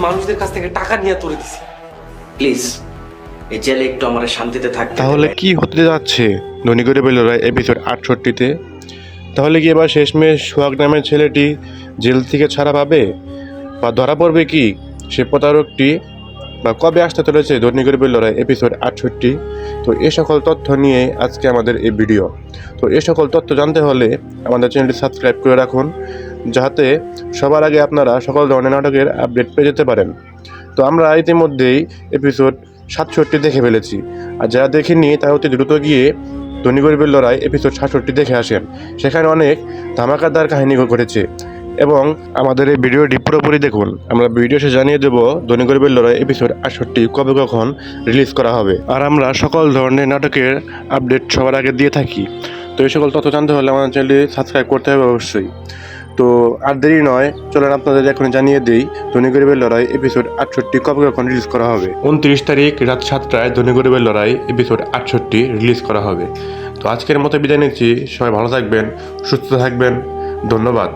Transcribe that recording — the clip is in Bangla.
মানুষদের কাছ থেকে টাকা নিয়ে তুলে দিছি। প্লিজ এই জেলে একটু আমার শান্তিতে থাকতে। তাহলে কি হতে যাচ্ছে ধনী গরিবের লড়াই এপিসোড 68-তে? তাহলে কি এবার শেষমেশ সোহাগ নামের ছেলেটি জেল থেকে ছাড়া পাবে, বা ধরা পড়বে কি সে প্রতারকটি, বা কবে আসতে চলেছে ধনী গরিবের লড়াই এপিসোড 68? তো এ সকল তথ্য নিয়ে আজকে আমাদের এই ভিডিও। তো এ সকল তথ্য জানতে হলে আমাদের চ্যানেলটি সাবস্ক্রাইব করে রাখুন, যাতে সবার আগে আপনারা সকল ধরনের নাটকের আপডেট পেয়ে যেতে পারেন। তো আমরা ইতিমধ্যেই এপিসোড 67 দেখে ফেলেছি, আর যারা দেখেননি তারা অতি দ্রুত গিয়ে ধনী গরিবের লড়াই এপিসোড 67 দেখে আসেন। সেখানে অনেক ধামাকাদার কাহিনী ঘটেছে, এবং আমাদের এই ভিডিওটি পুরোপুরি দেখুন। আমরা ভিডিও শেষে জানিয়ে দেবো ধনী গরিবের লড়াই এপিসোড 68 কবে কখন রিলিজ করা হবে, আর আমরা সকল ধরনের নাটকের আপডেট সবার আগে দিয়ে থাকি। তো এই সকল তথ্য জানতে হলে আমাদের চ্যানেলটি সাবস্ক্রাইব করতে হবে অবশ্যই। তো আর দেরি নয়, চলেন আপনাদের এখন জানিয়ে দিই ধনী গরিবের লড়াই এপিসোড 68 কবে কখন রিলিজ করা হবে। 29 তারিখ রাত 7টায় ধনী গরিবের লড়াই এপিসোড 68 রিলিজ করা হবে। তো আজকের মতো বিদায় নিচ্ছি, সবাই ভালো থাকবেন, সুস্থ থাকবেন, ধন্যবাদ।